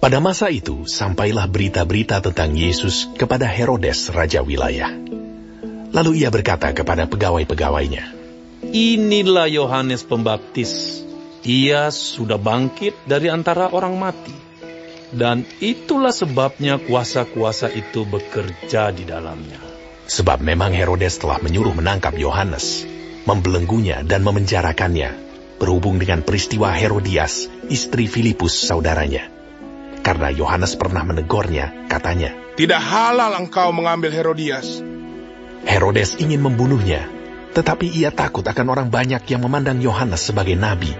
Pada masa itu, sampailah berita-berita tentang Yesus kepada Herodes, raja wilayah. Lalu ia berkata kepada pegawai-pegawainya, "Inilah Yohanes Pembaptis. Ia sudah bangkit dari antara orang mati. Dan itulah sebabnya kuasa-kuasa itu bekerja di dalamnya." Sebab memang Herodes telah menyuruh menangkap Yohanes, membelenggunya dan memenjarakannya, berhubung dengan peristiwa Herodias, istri Filipus saudaranya. Karena Yohanes pernah menegurnya, katanya, "Tidak halal engkau mengambil Herodias." Herodes ingin membunuhnya, tetapi ia takut akan orang banyak yang memandang Yohanes sebagai nabi.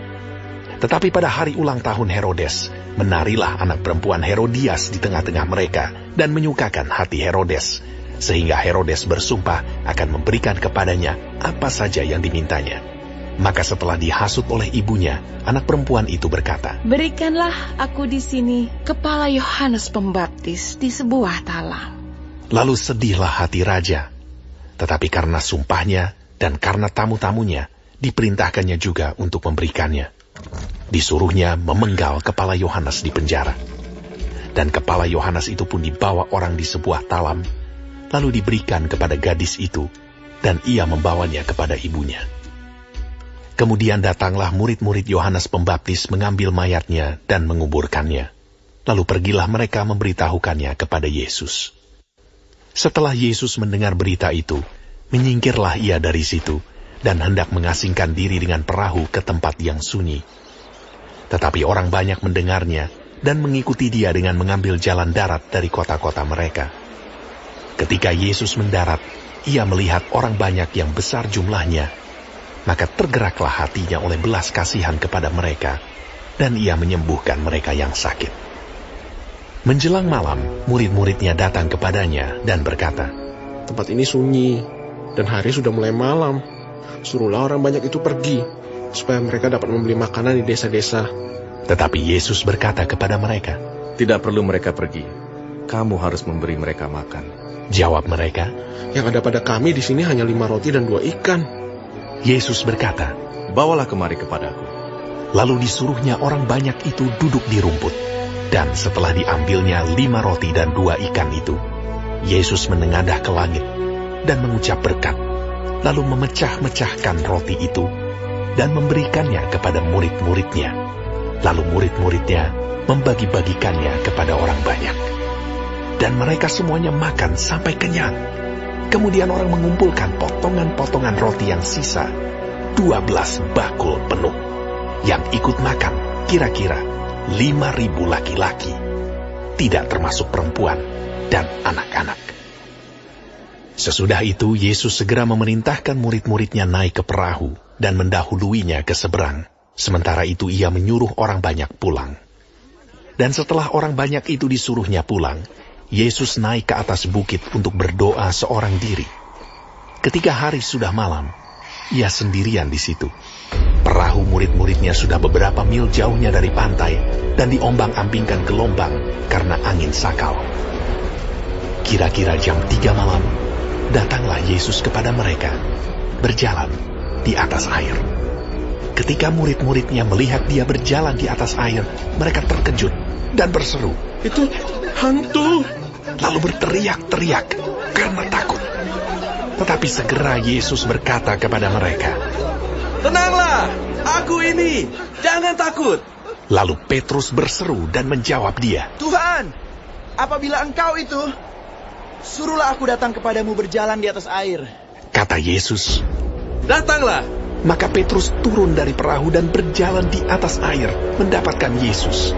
Tetapi pada hari ulang tahun Herodes, menarilah anak perempuan Herodias di tengah-tengah mereka dan menyukakan hati Herodes, sehingga Herodes bersumpah akan memberikan kepadanya apa saja yang dimintanya. Maka setelah dihasut oleh ibunya, anak perempuan itu berkata, "Berikanlah aku di sini kepala Yohanes Pembaptis di sebuah talam." Lalu sedihlah hati raja. Tetapi karena sumpahnya dan karena tamu-tamunya, diperintahkannya juga untuk memberikannya. Disuruhnya memenggal kepala Yohanes di penjara. Dan kepala Yohanes itu pun dibawa orang di sebuah talam, lalu diberikan kepada gadis itu, dan ia membawanya kepada ibunya. Kemudian datanglah murid-murid Yohanes Pembaptis mengambil mayatnya dan menguburkannya. Lalu pergilah mereka memberitahukannya kepada Yesus. Setelah Yesus mendengar berita itu, menyingkirlah ia dari situ, dan hendak mengasingkan diri dengan perahu ke tempat yang sunyi. Tetapi orang banyak mendengarnya, dan mengikuti dia dengan mengambil jalan darat dari kota-kota mereka. Ketika Yesus mendarat, ia melihat orang banyak yang besar jumlahnya, maka tergeraklah hatinya oleh belas kasihan kepada mereka, dan ia menyembuhkan mereka yang sakit. Menjelang malam, murid-muridnya datang kepadanya dan berkata, "Tempat ini sunyi, dan hari sudah mulai malam. Suruhlah orang banyak itu pergi, supaya mereka dapat membeli makanan di desa-desa." Tetapi Yesus berkata kepada mereka, "Tidak perlu mereka pergi. Kamu harus memberi mereka makan." Jawab mereka, "Yang ada pada kami di sini hanya 5 roti dan 2 ikan." Yesus berkata, "Bawalah kemari kepadaku." Lalu disuruhnya orang banyak itu duduk di rumput. Dan setelah diambilnya 5 roti dan 2 ikan itu, Yesus menengadah ke langit dan mengucap berkat, lalu memecah-mecahkan roti itu dan memberikannya kepada murid-muridnya. Lalu murid-muridnya membagi-bagikannya kepada orang banyak. Dan mereka semuanya makan sampai kenyang. Kemudian orang mengumpulkan potongan-potongan roti yang sisa, 12 bakul penuh. Yang ikut makan kira-kira 5.000 laki-laki, tidak termasuk perempuan dan anak-anak. Sesudah itu Yesus segera memerintahkan murid-muridnya naik ke perahu dan mendahuluinya ke seberang. Sementara itu ia menyuruh orang banyak pulang. Dan setelah orang banyak itu disuruhnya pulang, Yesus naik ke atas bukit untuk berdoa seorang diri. Ketika hari sudah malam, ia sendirian di situ. Perahu murid-muridnya sudah beberapa mil jauhnya dari pantai dan diombang-ambingkan gelombang karena angin sakal. Kira-kira jam 3 malam, datanglah Yesus kepada mereka, berjalan di atas air. Ketika murid-muridnya melihat dia berjalan di atas air, mereka terkejut dan berseru, "Itu hantu!" Lalu berteriak-teriak karena takut. Tetapi segera Yesus berkata kepada mereka, "Tenanglah, aku ini, jangan takut." Lalu Petrus berseru dan menjawab dia, "Tuhan, apabila engkau itu, suruhlah aku datang kepadamu berjalan di atas air." Kata Yesus, "Datanglah." Maka Petrus turun dari perahu dan berjalan di atas air mendapatkan Yesus.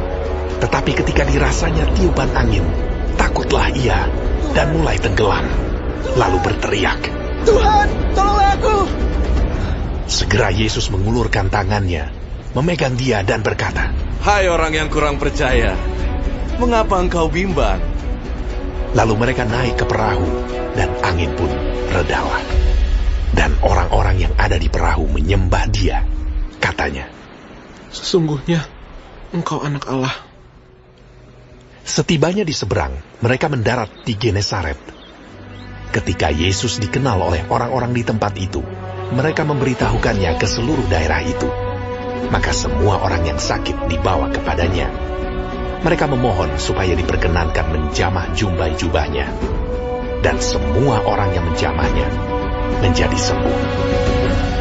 Tetapi ketika dirasanya tiupan angin, takutlah ia dan mulai tenggelam. Lalu berteriak, "Tuhan, tolonglah aku!" Segera Yesus mengulurkan tangannya, memegang dia dan berkata, "Hai orang yang kurang percaya, mengapa engkau bimbang?" Lalu mereka naik ke perahu dan angin pun redalah. Dan orang-orang yang ada di perahu menyembah dia. Katanya, "Sesungguhnya engkau anak Allah." Setibanya di seberang, mereka mendarat di Genesaret. Ketika Yesus dikenal oleh orang-orang di tempat itu, mereka memberitahukannya ke seluruh daerah itu. Maka semua orang yang sakit dibawa kepadanya. Mereka memohon supaya diperkenankan menjamah jubah-jubahnya. Dan semua orang yang menjamahnya menjadi sembuh.